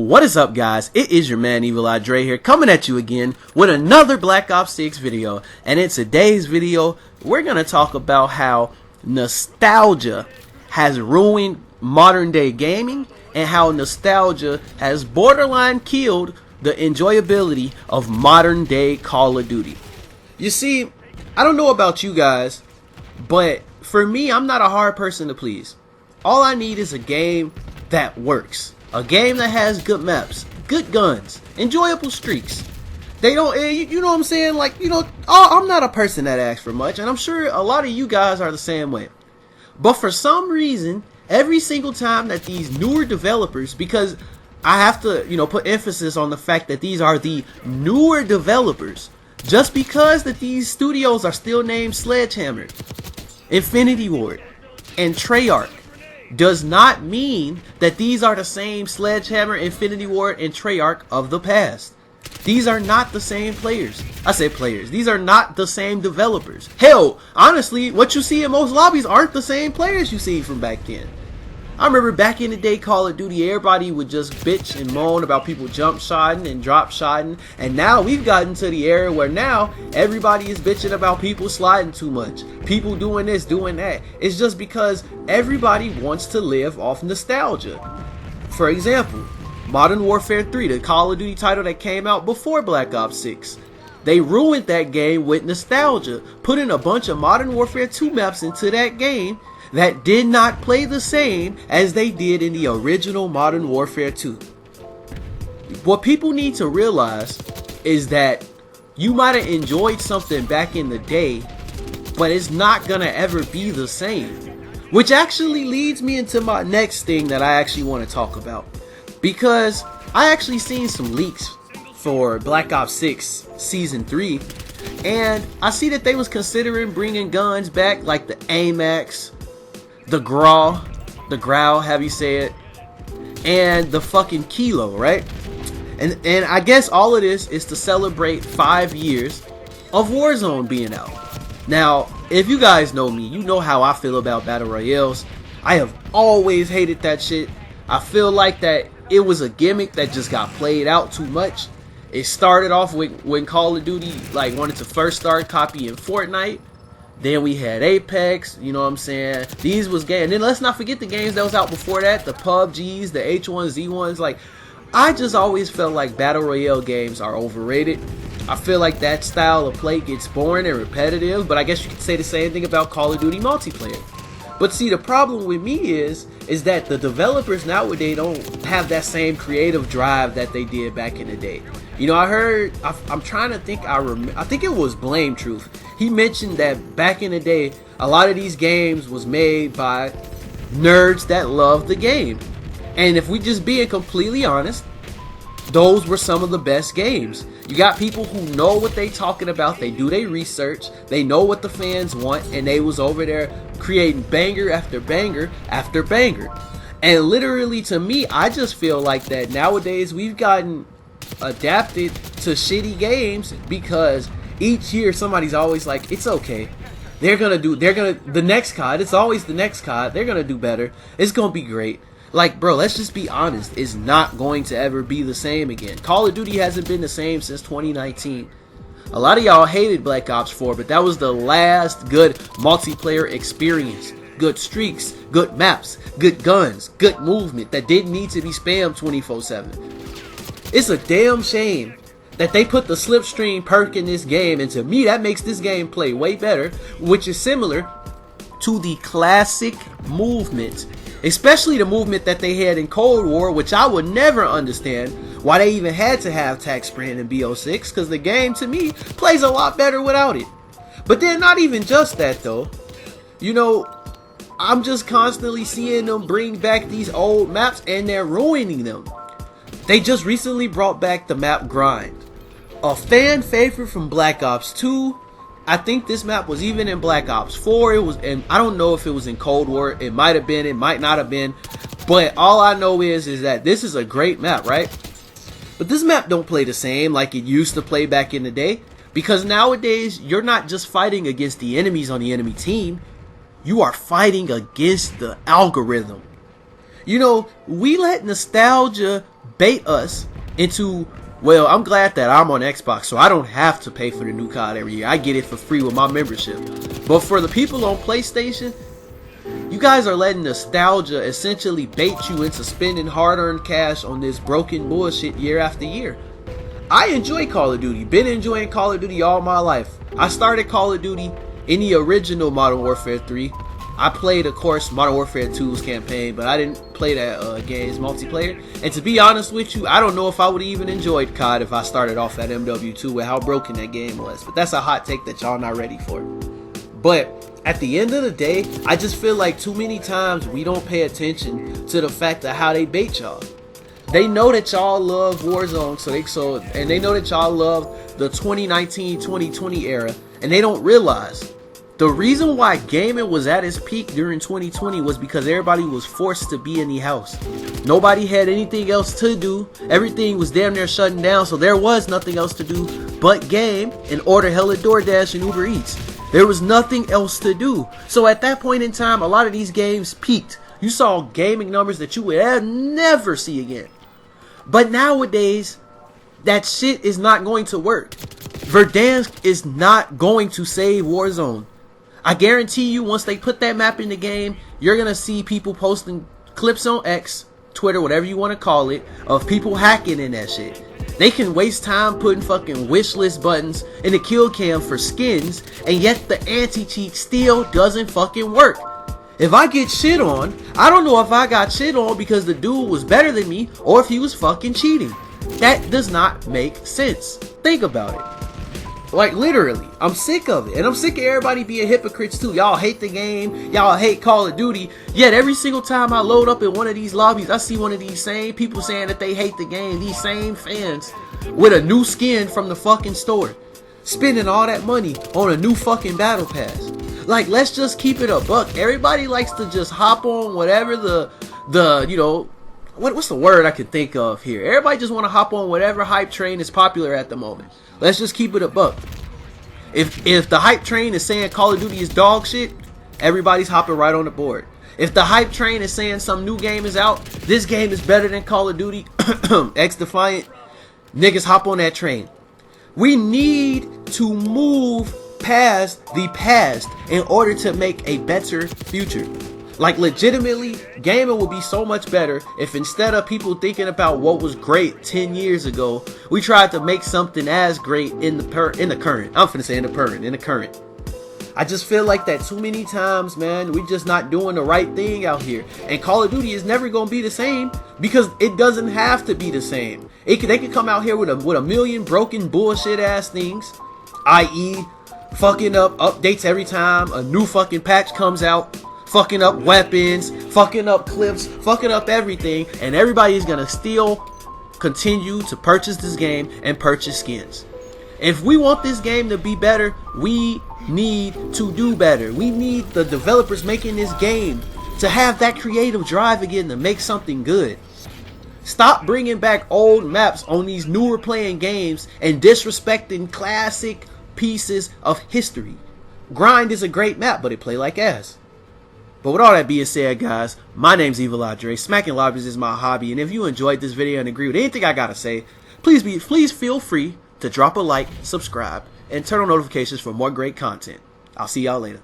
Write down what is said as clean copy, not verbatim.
What is up, guys? It is your man Evil Eye Dre here, coming at you again with another Black Ops 6 video. And in today's video, we're going to talk about how nostalgia has ruined modern day gaming and how nostalgia has borderline killed the enjoyability of modern day Call of Duty. You see, I don't know about you guys, but for me, I'm not a hard person to please. All I need is a game that works. A game that has good maps, good guns, enjoyable streaks. They don't, you know what I'm saying? Like, you know, I'm not a person that asks for much, and I'm sure a lot of you guys are the same way. But for some reason, every single time that these newer developers, because I have to, you know, put emphasis on the fact that these are the newer developers, just because that these studios are still named Sledgehammer, Infinity Ward, and Treyarch, does not mean that these are the same Sledgehammer, Infinity Ward, and Treyarch of the past. These are not the same players. I say players. These are not the same developers. Hell, honestly, what you see in most lobbies aren't the same players you see from back then. I remember back in the day, Call of Duty, everybody would just bitch and moan about people jump shotting and drop shotting. And now we've gotten to the era where now everybody is bitching about people sliding too much. People doing this, doing that. It's just because everybody wants to live off nostalgia. For example, Modern Warfare 3, the Call of Duty title that came out before Black Ops 6. They ruined that game with nostalgia, putting a bunch of Modern Warfare 2 maps into that game that did not play the same as they did in the original Modern Warfare 2. What people need to realize is that you might have enjoyed something back in the day, but it's not gonna ever be the same. Which actually leads me into my next thing that I actually want to talk about. Because I actually seen some leaks for Black Ops 6 Season 3, and I see that they was considering bringing guns back like the AMAX, the Grau, have you say it, and the fucking Kilo, right? And I guess all of this is to celebrate 5 years of Warzone being out. Now, if you guys know me, you know how I feel about Battle Royales. I have always hated that shit. I feel like that it was a gimmick that just got played out too much. It started off with when Call of Duty like wanted to first start copying Fortnite. Then we had Apex, you know what I'm saying? These was games. And then let's not forget the games that was out before that. The PUBGs, the H1Z1s. Like, I just always felt like Battle Royale games are overrated. I feel like that style of play gets boring and repetitive. But I guess you could say the same thing about Call of Duty multiplayer. But see, the problem with me is that the developers nowadays don't have that same creative drive that they did back in the day. You know, I'm trying to think, I think it was Blame Truth. He mentioned that back in the day, a lot of these games was made by nerds that love the game. And if we just being completely honest, those were some of the best games. You got people who know what they talking about, they do their research, they know what the fans want, and they was over there creating banger after banger after banger. And literally, to me, I just feel like that nowadays we've gotten adapted to shitty games because each year somebody's always like, it's okay, the next COD, it's always the next COD, they're gonna do better, it's gonna be great. Like, bro, let's just be honest, it's not going to ever be the same again. Call of Duty hasn't been the same since 2019. A lot of y'all hated Black Ops 4, but that was the last good multiplayer experience. Good streaks, good maps, good guns, good movement that didn't need to be spammed 24/7. It's a damn shame that they put the slipstream perk in this game, and to me that makes this game play way better, which is similar to the classic movement, especially the movement that they had in Cold War, which I would never understand why they even had to have tac spraying in BO6, because the game to me plays a lot better without it. But then not even just that though, you know, I'm just constantly seeing them bring back these old maps and they're ruining them. They just recently brought back the map Grind, a fan favorite from Black Ops 2. I think this map was even in Black Ops 4. It was, and I don't know if it was in Cold War. It might have been, it might not have been. But all I know is that this is a great map, right? But this map don't play the same like it used to play back in the day. Because nowadays, you're not just fighting against the enemies on the enemy team. You are fighting against the algorithm. You know, we let nostalgia bait us into, well, I'm glad that I'm on Xbox, so I don't have to pay for the new COD every year. I get it for free with my membership. But for the people on PlayStation, you guys are letting nostalgia essentially bait you into spending hard-earned cash on this broken bullshit year after year. I enjoy Call of Duty. Been enjoying Call of Duty all my life. I started Call of Duty in the original Modern Warfare 3. I played, of course, Modern Warfare 2's campaign, but I didn't play that game's multiplayer. And to be honest with you, I don't know if I would have even enjoyed COD if I started off at MW2 with how broken that game was. But that's a hot take that y'all not ready for. But at the end of the day, I just feel like too many times we don't pay attention to the fact of how they bait y'all. They know that y'all love Warzone, and they know that y'all love the 2019-2020 era, and they don't realize the reason why gaming was at its peak during 2020 was because everybody was forced to be in the house. Nobody had anything else to do. Everything was damn near shutting down, so there was nothing else to do but game and order hella DoorDash and Uber Eats. There was nothing else to do. So at that point in time, a lot of these games peaked. You saw gaming numbers that you would never see again. But nowadays, that shit is not going to work. Verdansk is not going to save Warzone. I guarantee you, once they put that map in the game, you're going to see people posting clips on X, Twitter, whatever you want to call it, of people hacking in that shit. They can waste time putting fucking wish list buttons in the kill cam for skins, and yet the anti-cheat still doesn't fucking work. If I get shit on, I don't know if I got shit on because the dude was better than me or if he was fucking cheating. That does not make sense. Think about it. Like, literally, I'm sick of it. And I'm sick of everybody being hypocrites too. Y'all hate the game. Y'all hate Call of Duty. Yet every single time I load up in one of these lobbies, I see one of these same people saying that they hate the game. These same fans with a new skin from the fucking store, spending all that money on a new fucking battle pass. Like, let's just keep it a buck. Everybody likes to just hop on whatever the you know, what's the word I can think of here? Everybody just want to hop on whatever hype train is popular at the moment. Let's just keep it a buck. If the hype train is saying Call of Duty is dog shit, everybody's hopping right on the board. If the hype train is saying some new game is out, this game is better than Call of Duty, X Defiant, niggas hop on that train. We need to move past the past in order to make a better future. Like, legitimately, gaming would be so much better if instead of people thinking about what was great 10 years ago, we tried to make something as great in the current. I'm finna say in the current. I just feel like that too many times, man. We just not doing the right thing out here. And Call of Duty is never gonna be the same because it doesn't have to be the same. They could come out here with a million broken bullshit ass things, i.e., fucking up updates every time a new fucking patch comes out, fucking up weapons, fucking up clips, fucking up everything, and everybody's gonna still continue to purchase this game and purchase skins. If we want this game to be better, we need to do better. We need the developers making this game to have that creative drive again to make something good. Stop bringing back old maps on these newer playing games and disrespecting classic pieces of history. Grind is a great map, but it play like ass. But with all that being said, guys, my name's Evil Andre. Smacking lobbies is my hobby, and if you enjoyed this video and agree with anything I gotta say, please feel free to drop a like, subscribe, and turn on notifications for more great content. I'll see y'all later.